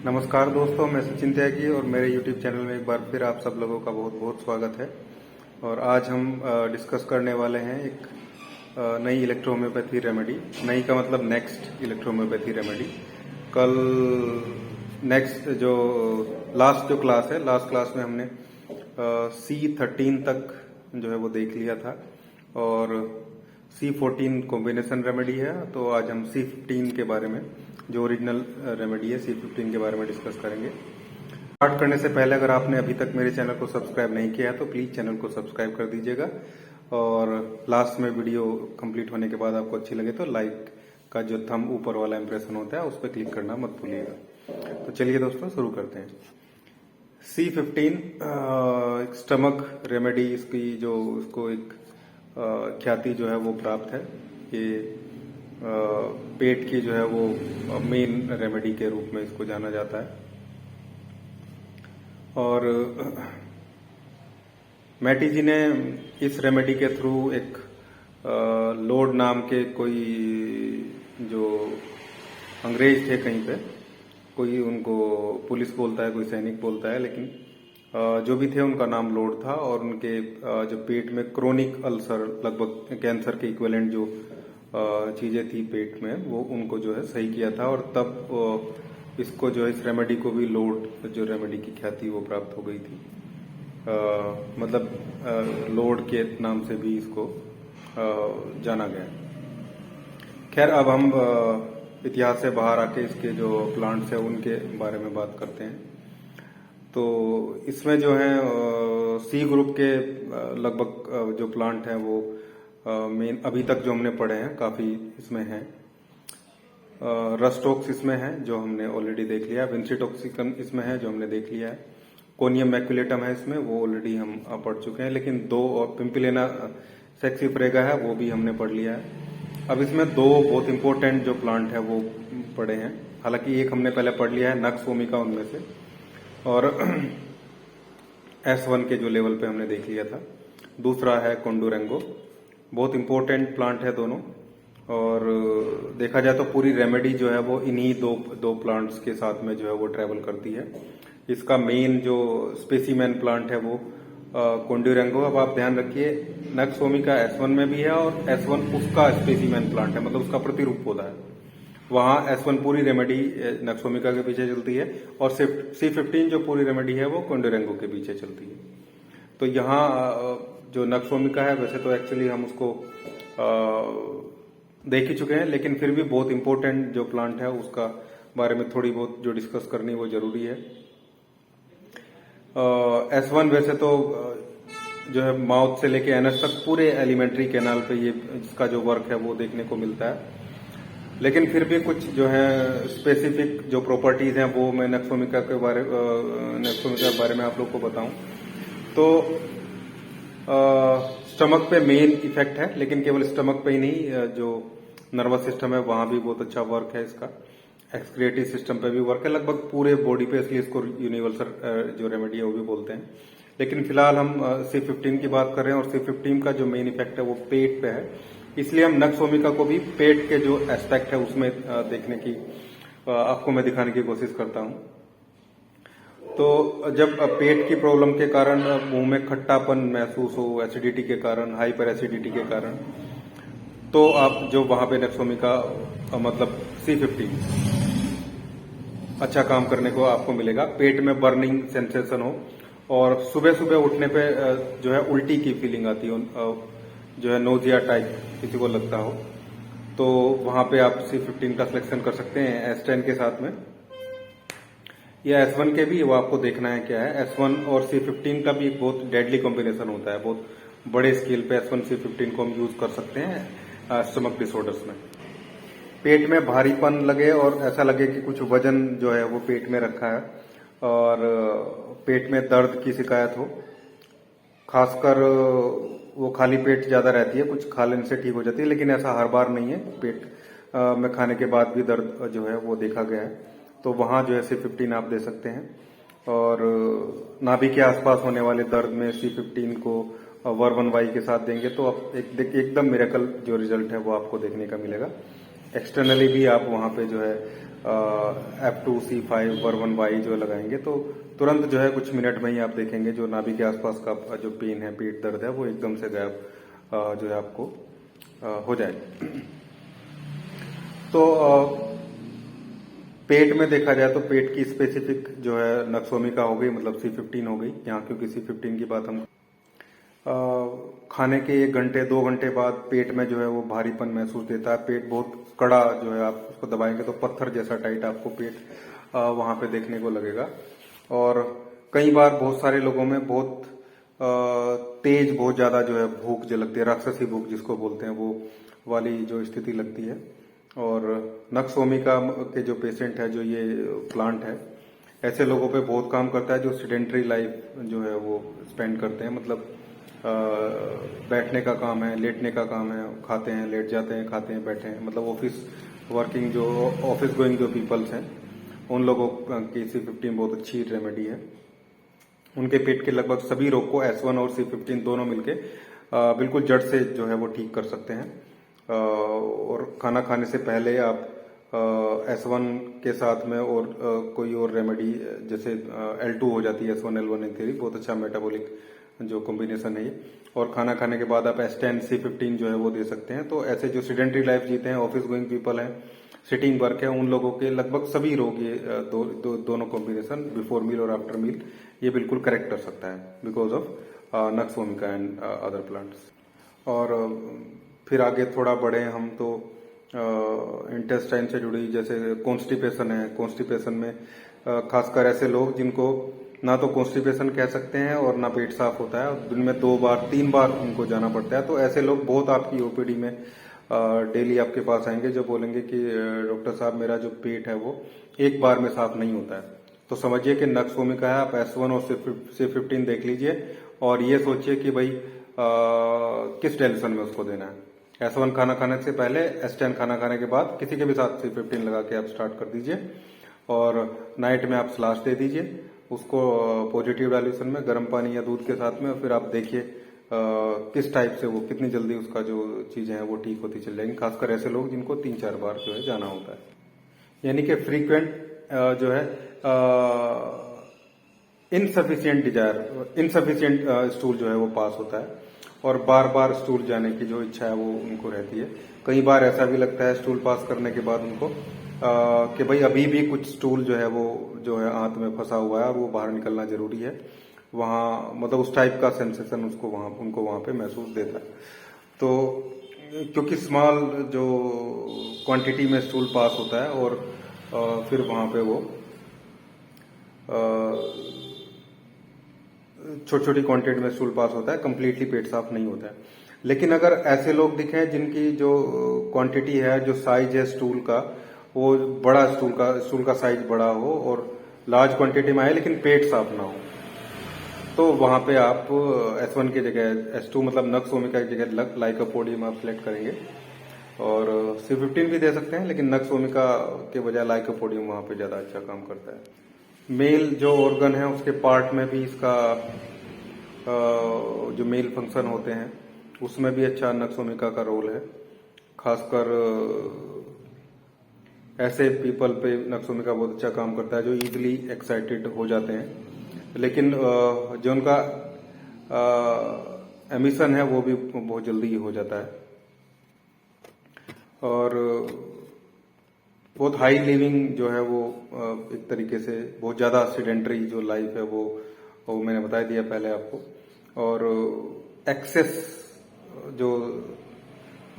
नमस्कार दोस्तों, मैं सचिन त्यागी और मेरे YouTube चैनल में एक बार फिर आप सब लोगों का बहुत बहुत स्वागत है। और आज हम डिस्कस करने वाले हैं एक नई इलेक्ट्रोहोम्योपैथी रेमेडी। नई का मतलब नेक्स्ट इलेक्ट्रोहोम्योपैथी रेमेडी। कल नेक्स्ट लास्ट क्लास है, लास्ट क्लास में हमने C13 तक जो है वो देख लिया था और C14 कॉम्बिनेशन रेमेडी है। तो आज हम C15 के बारे में, जो ओरिजिनल रेमेडी है, C15 के बारे में डिस्कस करेंगे। स्टार्ट करने से पहले अगर आपने अभी तक मेरे चैनल को सब्सक्राइब नहीं किया है तो प्लीज चैनल को सब्सक्राइब कर दीजिएगा और लास्ट में वीडियो कंप्लीट होने के बाद आपको अच्छी लगे तो लाइक का जो थंब ऊपर वाला इंप्रेशन होता है उस पर क्लिक करना मत भूलिएगा। तो चलिए दोस्तों शुरू करते हैं। C15 स्टमक रेमेडी, इसकी जो इसको एक ख्याति जो है वो प्राप्त है। ये पेट की जो है वो मेन रेमेडी के रूप में इसको जाना जाता है। और मैटी जी ने इस रेमेडी के थ्रू एक लॉर्ड नाम के कोई जो अंग्रेज थे, कहीं पे कोई उनको पुलिस बोलता है, कोई सैनिक बोलता है, लेकिन जो भी थे उनका नाम लॉर्ड था। और उनके जो पेट में क्रोनिक अल्सर, लगभग कैंसर के इक्विवेलेंट जो चीजें थी पेट में, वो उनको जो है सही किया था। और तब इसको जो है, इस रेमेडी को भी लॉर्ड जो रेमेडी की ख्याति वो प्राप्त हो गई थी। मतलब लॉर्ड के नाम से भी इसको जाना गया। खैर, अब हम इतिहास से बाहर आके इसके जो प्लांट्स हैं उनके बारे में बात करते हैं। तो इसमें जो है सी ग्रुप के लगभग जो प्लांट हैं वो मेन अभी तक जो हमने पढ़े हैं काफी इसमें हैं। रस्टोक्स इसमें है जो हमने ऑलरेडी देख लिया है। विंसीटॉक्सिकम इसमें है जो हमने देख लिया है। कोनियम मैक्युलेटम है इसमें, वो ऑलरेडी हम पढ़ चुके हैं। लेकिन दो और पिम्पिलेना सेक्सीफ्रेगा है, वो भी हमने पढ़ लिया है। अब इसमें दो बहुत इंपॉर्टेंट जो प्लांट है वो पढ़े हैं। हालांकि एक हमने पहले पढ़ लिया है, नक्स वोमिका उनमें से, और S1 के जो लेवल पे हमने देख लिया था। दूसरा है कोंडुरेंगो। बहुत इंपॉर्टेंट प्लांट है दोनों। और देखा जाए तो पूरी रेमेडी जो है वो इन्हीं दो प्लांट्स के साथ में जो है वो ट्रेवल करती है। इसका मेन जो स्पेसिमेन प्लांट है वो कोंडुरेंगो। अब आप ध्यान रखिए, नक्स वोमिका S1 में भी है और S1 उसका स्पेसिमेन प्लांट है, मतलब उसका प्रतिरूप पौधा है। वहां S1 पूरी रेमेडी नक्स वोमिका के पीछे चलती है और C15 जो पूरी रेमेडी है वो कोंडुरेंगो के पीछे चलती है। तो यहाँ जो नक्स वोमिका है, वैसे तो एक्चुअली हम उसको देख ही चुके हैं, लेकिन फिर भी बहुत इंपॉर्टेंट जो प्लांट है उसका बारे में थोड़ी बहुत जो डिस्कस करनी वो जरूरी है। S1 वैसे तो जो है माउथ से लेके एनस तक पूरे एलिमेंट्री कैनाल पे ये इसका जो वर्क है वो देखने को मिलता है। लेकिन फिर भी कुछ जो है स्पेसिफिक जो प्रॉपर्टीज हैं वो मैं नक्स वोमिका के बारे में आप लोग को बताऊं तो स्टमक पे मेन इफेक्ट है, लेकिन केवल स्टमक पे ही नहीं, जो नर्वस सिस्टम है वहां भी बहुत अच्छा वर्क है इसका। एक्सक्रिएटरी सिस्टम पे भी वर्क है, लगभग पूरे बॉडी पे, इसलिए इसको यूनिवर्सल जो रेमेडी है वो भी बोलते हैं। लेकिन फिलहाल हम C15 की बात कर रहे हैं और C15 का जो मेन इफेक्ट है वो पेट पे है, इसलिए हम नक्स वोमिका को भी पेट के जो एस्पेक्ट है उसमें देखने की आपको मैं दिखाने की कोशिश करता हूं। तो जब पेट की प्रॉब्लम के कारण मुंह में खट्टापन महसूस हो, एसिडिटी के कारण, हाइपर एसिडिटी के कारण, तो आप जो वहां पे नक्स वोमिका मतलब C15 अच्छा काम करने को आपको मिलेगा। पेट में बर्निंग सेंसेशन हो और सुबह सुबह उठने पे जो है उल्टी की फीलिंग आती हो, जो है नोजिया टाइप किसी को लगता हो, तो वहां पे आप C15 का सिलेक्शन कर सकते हैं S10 के साथ में, या S1 के भी, वो आपको देखना है क्या है। S1 और C15 का भी एक बहुत डेडली कॉम्बिनेशन होता है। बहुत बड़े स्केल पे S1 C15 को हम यूज कर सकते हैं स्टमक डिसऑर्डर्स में। पेट में भारीपन लगे और ऐसा लगे कि कुछ वजन जो है वो पेट में रखा है, और पेट में दर्द की शिकायत हो, खासकर वो खाली पेट ज्यादा रहती है, कुछ खा लेने से ठीक हो जाती है, लेकिन ऐसा हर बार नहीं है। पेट में खाने के बाद भी दर्द जो है वो देखा गया है, तो वहां जो है C15 आप दे सकते हैं। और नाभि के आसपास होने वाले दर्द में C15 को वर्बन वाई के साथ देंगे तो आप एकदम मिरेकल जो रिजल्ट है वो आपको देखने का मिलेगा। एक्सटर्नली भी आप वहां पे जो है F2C5 वर्वन जो लगाएंगे तो तुरंत जो है कुछ मिनट में ही आप देखेंगे जो नाभि के आसपास का जो पेन है, पेट दर्द है, वो एकदम से गायब जो है आपको हो जाएगा। तो पेट में देखा जाए तो पेट की स्पेसिफिक जो है नक्सोमिका हो गई, मतलब C15 हो गई यहाँ, क्योंकि C15 की बात हम खाने के 1 घंटे 2 घंटे बाद पेट में जो है वो भारीपन महसूस देता है। पेट बहुत कड़ा जो है, आप उसको दबाएंगे तो पत्थर जैसा टाइट आपको पेट वहां पे देखने को लगेगा। और कई बार बहुत सारे लोगों में बहुत तेज, बहुत ज्यादा जो है भूख जो लगती है, राक्षसी भूख जिसको बोलते हैं, वो वाली जो स्थिति लगती है। और नक्सोमिका के जो पेशेंट है, जो ये प्लांट है, ऐसे लोगों पे बहुत काम करता है जो सेडेंटरी लाइफ जो है वो स्पेंड करते हैं, मतलब बैठने का काम है, लेटने का काम है, खाते हैं, लेट जाते हैं, खाते हैं, बैठे हैं, मतलब ऑफिस वर्किंग, जो ऑफिस गोइंग जो पीपल्स हैं, उन लोगों की C15 बहुत अच्छी रेमेडी है। उनके पेट के लगभग सभी रोग को S1 और C15 दोनों मिलके बिल्कुल जड़ से जो है वो ठीक कर सकते हैं। और खाना खाने से पहले आप S1 के साथ में और कोई और रेमेडी, जैसे L2 हो जाती है, S1 L1 इन थ्योरी, बहुत अच्छा मेटाबॉलिक जो कॉम्बिनेशन है ये। और खाना खाने के बाद आप S10 C15 जो है वो दे सकते हैं। तो ऐसे जो सीडेंटरी लाइफ जीते हैं, ऑफिस गोइंग पीपल हैं, सिटिंग वर्क है, उन लोगों के लगभग सभी रोग ये दोनों कॉम्बिनेशन, बिफोर मील और आफ्टर मील, ये बिल्कुल करेक्ट कर सकता है because of nux vomica and other plants. और फिर आगे थोड़ा बढ़े हम तो इंटेस्टाइन से जुड़ी, जैसे कॉन्स्टिपेशन है। कॉन्स्टिपेशन में खासकर ऐसे लोग जिनको ना तो कॉन्स्टिपेशन कह सकते हैं और ना पेट साफ होता है, दिन में 2 बार 3 बार उनको जाना पड़ता है, तो ऐसे लोग बहुत आपकी ओपीडी में डेली आपके पास आएंगे, जो बोलेंगे कि डॉक्टर साहब मेरा जो पेट है वो एक बार में साफ नहीं होता है। तो समझिए कि नक्सोमिका है, आप S1 और C15 देख लीजिए और ये सोचिए कि भाई किस डायल्यूशन में उसको देना है। S1 खाना खाने से पहले, S10 खाना खाने के बाद किसी के भी साथ C15 लगा के आप स्टार्ट कर दीजिए और नाइट में आप स्लाश दे दीजिए उसको पॉजिटिव डायल्यूशन में गर्म पानी या दूध के साथ में, और फिर आप देखिए किस टाइप से वो, कितनी जल्दी उसका जो चीजें हैं वो ठीक होती चल जाएंगी। खासकर ऐसे लोग जिनको 3-4 बार जो है जाना होता है, यानी कि फ्रीक्वेंट जो है इनसफिशियंट डिजायर, इनसफिशियंट स्टूल जो है वो पास होता है और बार बार स्टूल जाने की जो इच्छा है वो उनको रहती है। कई बार ऐसा भी लगता है स्टूल पास करने के बाद उनको कि भाई अभी भी कुछ स्टूल जो है वो जो है आंत में फंसा हुआ है और वो बाहर निकलना जरूरी है। वहाँ मतलब उस टाइप का सेंसेशन उनको वहां पे महसूस देता है। तो क्योंकि स्मॉल जो क्वांटिटी में स्टूल पास होता है और फिर वहां पे वो छोटी छोटी क्वांटिटी में स्टूल पास होता है, कंप्लीटली पेट साफ नहीं होता है। लेकिन अगर ऐसे लोग दिखे जिनकी जो क्वांटिटी है, जो साइज है स्टूल का, वो बड़ा स्टूल का साइज बड़ा हो और लार्ज क्वांटिटी में आए लेकिन पेट साफ ना हो, तो वहां पे आप S1 की जगह S2 मतलब नक्सोमिका की जगह लाइकोपोडियम आप सिलेक्ट करेंगे और C15 भी दे सकते हैं, लेकिन नक्सोमिका के बजाय लाइकोपोडियम वहां पे ज्यादा अच्छा काम करता है। मेल जो ऑर्गन है उसके पार्ट में भी इसका जो मेल फंक्शन होते हैं उसमें भी अच्छा नक्सोमिका का रोल है। खासकर ऐसे पीपल पे नक्सोमिका बहुत अच्छा काम करता है जो इजीली एक्साइटेड हो जाते हैं, लेकिन जो उनका एमिशन है वो भी बहुत जल्दी हो जाता है। और बहुत हाई लिविंग जो है वो एक तरीके से बहुत ज्यादा सीडेंटरी जो लाइफ है वो मैंने बता दिया पहले आपको। और एक्सेस जो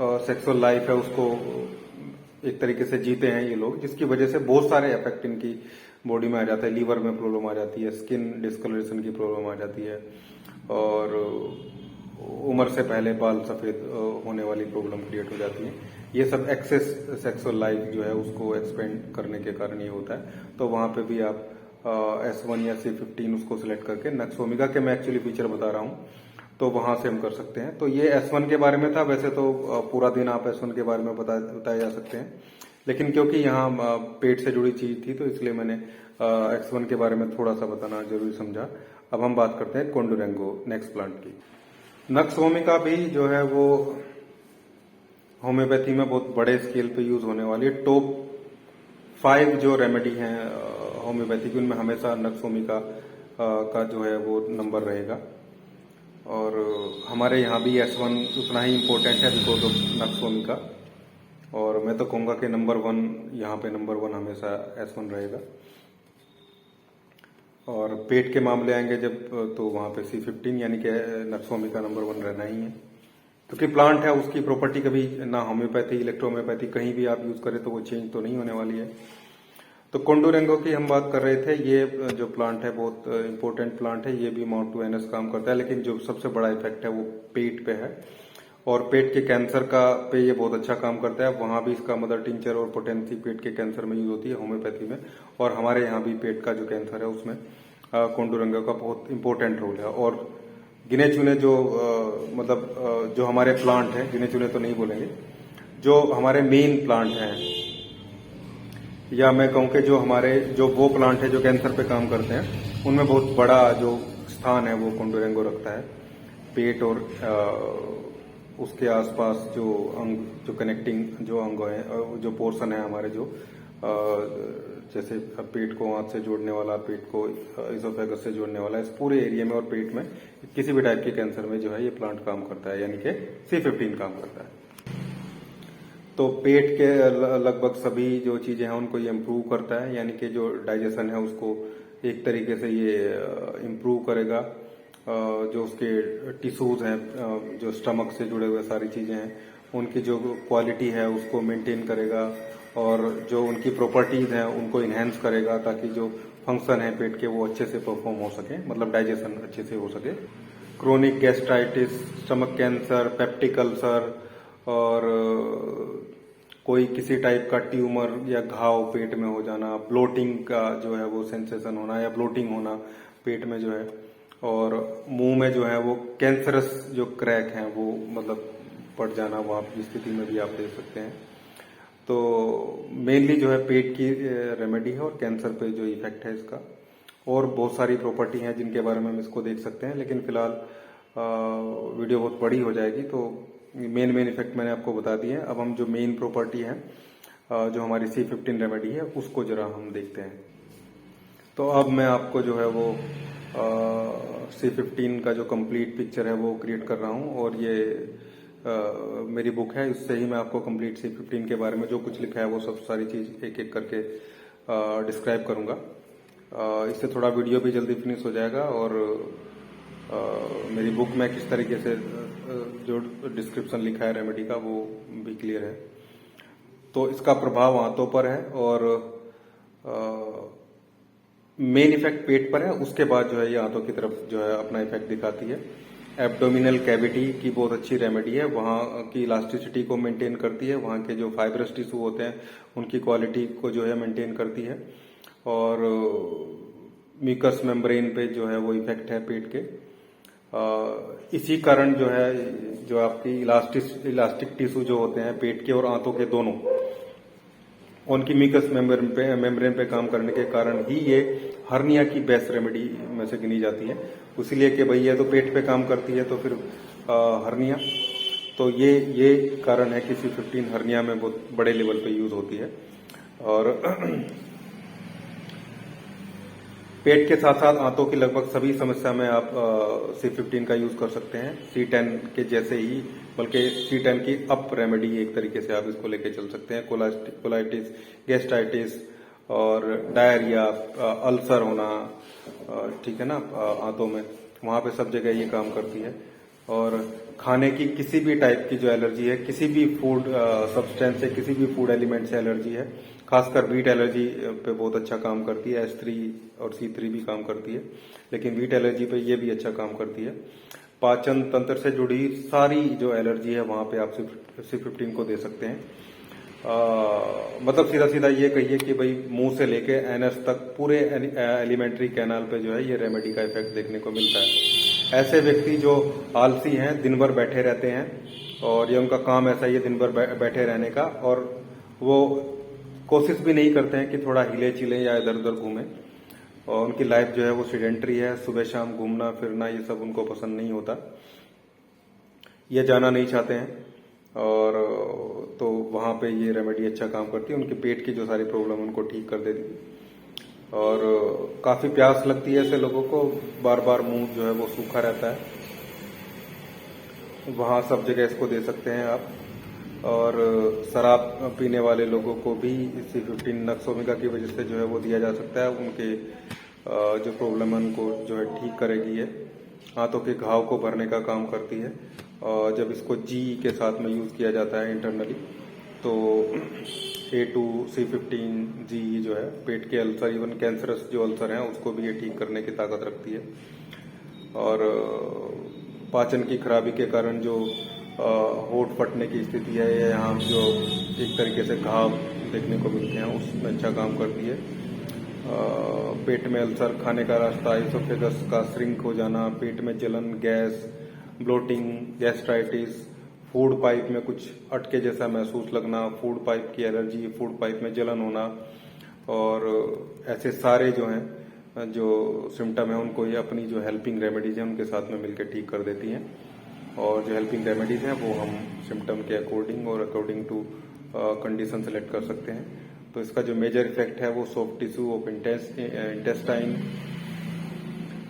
सेक्सुअल लाइफ है उसको एक तरीके से जीते हैं ये लोग, जिसकी वजह से बहुत सारे इफेक्ट इनकी बॉडी में आ जाता है। लीवर में प्रॉब्लम आ जाती है, स्किन डिस्कलरेशन की प्रॉब्लम आ जाती है और उम्र से पहले बाल सफेद होने वाली प्रॉब्लम क्रिएट हो जाती है। ये सब एक्सेस सेक्सुअल लाइफ जो है उसको एक्सपेंड करने के कारण ये होता है। तो वहां पे भी आप S1 या C15 उसको सिलेक्ट करके, नक्सोमिका के मैं एक्चुअली फीचर बता रहा हूँ, तो वहां से हम कर सकते हैं। तो ये S1 के बारे में था। वैसे तो पूरा दिन आप S1 के बारे में बताए जा सकते हैं, लेकिन क्योंकि यहाँ पेट से जुड़ी चीज थी तो इसलिए मैंने X1 के बारे में थोड़ा सा बताना जरूरी समझा। अब हम बात करते हैं कोंडुरेंगो नेक्स्ट प्लांट की। नक्सोमिका भी जो है वो होम्योपैथी में बहुत बड़े स्केल पे यूज होने वाली है। टॉप 5 जो रेमेडी हैं होम्योपैथी की, उनमें हमेशा नक्सोमिका का जो है वो नंबर रहेगा। और हमारे यहाँ भी S1 उतना ही इम्पोर्टेंट है बिकॉज ऑफ नक्सोमिका। और मैं तो कहूँगा कि नंबर 1 यहाँ पे नंबर 1 हमेशा S1 रहेगा। और पेट के मामले आएंगे जब, तो वहाँ पे C15 यानी कि नक्सोमिका नंबर 1 रहना ही है, क्योंकि प्लांट है उसकी प्रॉपर्टी कभी ना होम्योपैथी इलेक्ट्रोहोम्योपैथी कहीं भी आप यूज करें तो वो चेंज तो नहीं होने वाली है। तो कोंडुरेंगो की हम बात कर रहे थे। ये जो प्लांट है बहुत इंपॉर्टेंट प्लांट है, ये भी माउंट टू एनस काम करता है, लेकिन जो सबसे बड़ा इफेक्ट है वो पेट पे है। और पेट के कैंसर का पे ये बहुत अच्छा काम करता है। वहां भी इसका मदर टिंचर और पोटेंसी पेट के कैंसर में यूज होती है होम्योपैथी में। और हमारे यहाँ भी पेट का जो कैंसर है उसमें कोंडुरेंगो का बहुत इंपॉर्टेंट रोल है। और गिने चुने जो जो हमारे प्लांट हैं, गिने चुने तो नहीं बोलेंगे, जो हमारे मेन प्लांट हैं, या मैं कहूँ कि जो वो प्लांट है जो कैंसर पे काम करते हैं, उनमें बहुत बड़ा जो स्थान है वो कोंडुरेंगो रखता है। पेट और उसके आसपास जो अंग, जो कनेक्टिंग जो अंग है, जो पोर्शन है हमारे, जो जैसे पेट को आंत से जोड़ने वाला, पेट को इसोफेगस से जोड़ने वाला, इस पूरे एरिया में और पेट में किसी भी टाइप के कैंसर में जो है ये प्लांट काम करता है, यानी कि C15 काम करता है। तो पेट के लगभग सभी जो चीजें हैं उनको ये इम्प्रूव करता है, यानी कि जो डाइजेशन है उसको एक तरीके से ये इम्प्रूव करेगा। जो उसके टिश्यूज हैं, जो स्टमक से जुड़े हुए सारी चीजें हैं, उनकी जो क्वालिटी है उसको मेंटेन करेगा। और जो उनकी प्रॉपर्टीज हैं उनको इन्हेंस करेगा, ताकि जो फंक्शन है पेट के वो अच्छे से परफॉर्म हो सके, मतलब डाइजेशन अच्छे से हो सके। Chronic gastritis, stomach cancer, peptic ulcer, और कोई किसी टाइप का ट्यूमर या घाव पेट में हो जाना, ब्लोटिंग का जो है वो सेंसेशन होना या ब्लोटिंग होना पेट में जो है, और मुंह में जो है वो कैंसरस जो क्रैक हैं वो मतलब पड़ जाना, वहां की स्थिति में भी आप देख सकते हैं। तो मेनली जो है पेट की रेमेडी है और कैंसर पे जो इफेक्ट है इसका। और बहुत सारी प्रॉपर्टी हैं जिनके बारे में हम इसको देख सकते हैं, लेकिन फिलहाल वीडियो बहुत बड़ी हो जाएगी, तो मेन इफेक्ट मैंने आपको बता दिए हैं। अब हम जो मेन प्रॉपर्टी है जो हमारी C15 रेमेडी है उसको जरा हम देखते हैं। तो अब मैं आपको जो है वो C15 का जो कंप्लीट पिक्चर है वो क्रिएट कर रहा हूँ। और ये मेरी बुक है, इससे ही मैं आपको कंप्लीट C15 के बारे में जो कुछ लिखा है वो सब सारी चीज एक एक करके डिस्क्राइब करूंगा। इससे थोड़ा वीडियो भी जल्दी फिनिश हो जाएगा, और मेरी बुक में किस तरीके से जो डिस्क्रिप्शन लिखा है रेमेडी का वो भी क्लियर है। तो इसका प्रभाव आंतों पर है, और मेन इफेक्ट पेट पर है, उसके बाद जो है ये आंतों की तरफ जो है अपना इफेक्ट दिखाती है। एब्डोमिनल कैविटी की बहुत अच्छी रेमेडी है, वहाँ की इलास्टिसिटी को मेंटेन करती है, वहाँ के जो फाइब्रस टिश्यू होते हैं उनकी क्वालिटी को जो है मेंटेन करती है। और म्यूकस मेम्ब्रेन पे जो है वो इफेक्ट है पेट के। इसी कारण जो है जो आपकी इलास्टिक टिश्यू जो होते हैं पेट के और आंतों के दोनों, उनकी म्यूकस मेम्ब्रेन पे काम करने के कारण ही ये हर्निया की बेस्ट रेमेडी में से गिनी जाती है। इसीलिए कि भाई ये तो पेट पे काम करती है तो फिर हर्निया, तो ये कारण है कि C15 हर्निया में बहुत बड़े लेवल पे यूज होती है। और पेट के साथ साथ आंतों की लगभग सभी समस्या में आप C15 का यूज कर सकते हैं, C10 के जैसे ही, बल्कि C10 की अप रेमेडी एक तरीके से आप इसको लेके चल सकते हैं। कोलाइटिस, गैस्ट्राइटिस और डायरिया, अल्सर होना, ठीक है ना, आंतों में, वहां पे सब जगह ये काम करती है। और खाने की किसी भी टाइप की जो एलर्जी है, किसी भी फूड सब्सटेंस से, किसी भी फूड एलिमेंट से एलर्जी है, खासकर वीट एलर्जी पे बहुत अच्छा काम करती है। S3 और C3 भी काम करती है, लेकिन वीट एलर्जी पे ये भी अच्छा काम करती है। पाचन तंत्र से जुड़ी सारी जो एलर्जी है वहां पे आप C15 को दे सकते हैं। मतलब सीधा सीधा ये कहिए कि भाई मुंह से लेके एनस तक पूरे एलिमेंट्री कैनाल पे जो है ये रेमेडी का इफेक्ट देखने को मिलता है। ऐसे व्यक्ति जो आलसी हैं, दिन भर बैठे रहते हैं, और ये उनका काम ऐसा ही है दिन भर बैठे रहने का, और वो कोशिश भी नहीं करते हैं कि थोड़ा हिले चिले या इधर उधर घूमें, और उनकी लाइफ जो है वो सीडेंट्री है, सुबह शाम घूमना फिरना ये सब उनको पसंद नहीं होता, ये जाना नहीं चाहते हैं। और तो वहाँ पे ये रेमेडी अच्छा काम करती है, उनके पेट की जो सारी प्रॉब्लम उनको ठीक कर देती है। और काफी प्यास लगती है ऐसे लोगों को, बार बार मुंह जो है वो सूखा रहता है, वहाँ सब जगह इसको दे सकते हैं आप। और शराब पीने वाले लोगों को भी C15 नक्स ओमेगा की वजह से जो है वो दिया जा सकता है, उनके जो प्रॉब्लम है उनको जो है ठीक करेगी ये, हाथों के घाव को भरने का काम करती है। और जब इसको जी के साथ में यूज किया जाता है इंटरनली, तो A2C15G जो है पेट के अल्सर, इवन कैंसरस जो अल्सर हैं उसको भी ये ठीक करने की ताकत रखती है। और पाचन की खराबी के कारण जो होंठ फटने की स्थिति है, या यहाँ जो एक तरीके से घाव देखने को मिलते हैं, उसमें अच्छा काम करती है। पेट में अल्सर, खाने का रास्ता, इसोफेगस का श्रिंक हो जाना, पेट में जलन, gas, bloating, gastritis, food pipe में कुछ अटके जैसा महसूस लगना, फूड पाइप की एलर्जी, फूड पाइप में जलन होना, और ऐसे सारे जो हैं जो सिम्टम है उनको ये अपनी जो हेल्पिंग रेमेडीज हैं उनके साथ में मिलकर ठीक कर देती हैं। और जो हेल्पिंग रेमेडीज हैं वो हम सिम्टम के अकॉर्डिंग और अकॉर्डिंग टू कंडीशन सेलेक्ट कर सकते हैं। तो इसका जो मेजर इफेक्ट है वो सॉफ्ट टिश्यू ऑफ इंटेस्टाइन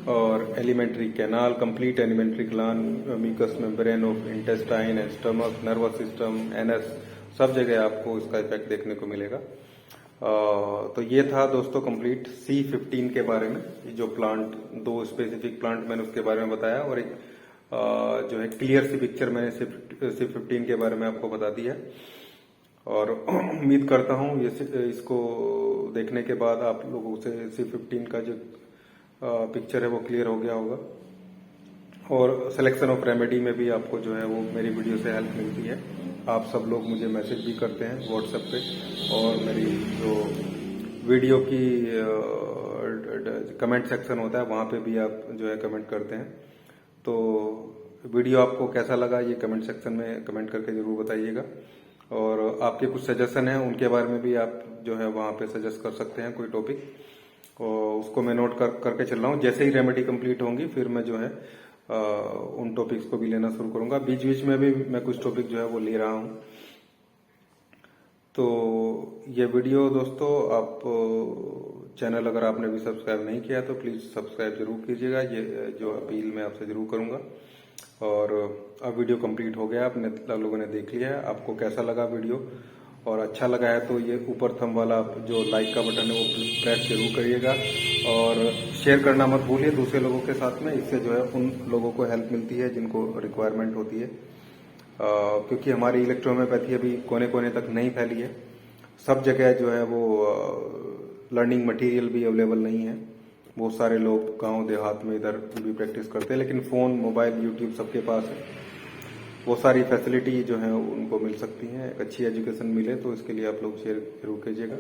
और alimentary canal, complete alimentary gland, mucous membrane of intestine and stomach, nervous system, NS, सब जगह आपको इसका इफेक्ट देखने को मिलेगा। तो ये था दोस्तों कंप्लीट C15 के बारे में। ये जो प्लांट, दो स्पेसिफिक प्लांट मैंने उसके बारे में बताया, और एक जो है क्लियर सी पिक्चर मैंने C15 के बारे में आपको बता दी है। और उम्मीद करता हूँ ये इसको देखने के बाद आप लोगों से C15 का जो पिक्चर है वो क्लियर हो गया होगा। और सिलेक्शन ऑफ रेमेडी में भी आपको जो है वो मेरी वीडियो से हेल्प मिलती है। आप सब लोग मुझे मैसेज भी करते हैं व्हाट्सएप पे, और मेरी जो वीडियो की कमेंट सेक्शन होता है वहाँ पे भी आप जो है कमेंट करते हैं। तो वीडियो आपको कैसा लगा ये कमेंट सेक्शन में कमेंट करके जरूर बताइएगा। और आपके कुछ सजेशन हैं उनके बारे में भी आप जो है वहाँ पे सजेस्ट कर सकते हैं कोई टॉपिक, और उसको मैं नोट करके चल रहा हूँ। जैसे ही रेमेडी कंप्लीट होंगी फिर मैं जो है उन टॉपिक्स को भी लेना शुरू करूंगा। बीच बीच में भी मैं कुछ टॉपिक जो है वो ले रहा हूँ। तो ये वीडियो दोस्तों, आप चैनल अगर आपने भी सब्सक्राइब नहीं किया तो प्लीज सब्सक्राइब जरूर कीजिएगा, ये जो अपील मैं आपसे जरूर करूंगा। और अब वीडियो कंप्लीट हो गया, आपने लोगों ने देख लिया है। आपको कैसा लगा वीडियो, और अच्छा लगा है तो ये ऊपर थंब वाला जो लाइक का बटन है वो प्रेस जरूर करिएगा, और शेयर करना मत भूलिए दूसरे लोगों के साथ में। इससे जो है उन लोगों को हेल्प मिलती है जिनको रिक्वायरमेंट होती है, क्योंकि हमारी इलेक्ट्रोहोम्योपैथी अभी कोने कोने तक नहीं फैली है। सब जगह जो है वो लर्निंग मटेरियल भी अवेलेबल नहीं है। बहुत सारे लोग गांव देहात में इधर भी प्रैक्टिस करते हैं, लेकिन फोन, मोबाइल, यूट्यूब सबके पास है। वो सारी फैसिलिटी जो है उनको मिल सकती है, एक अच्छी एजुकेशन मिले, तो इसके लिए आप लोग शेयर जरूर कीजिएगा।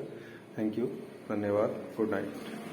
थैंक यू, धन्यवाद, गुड नाइट।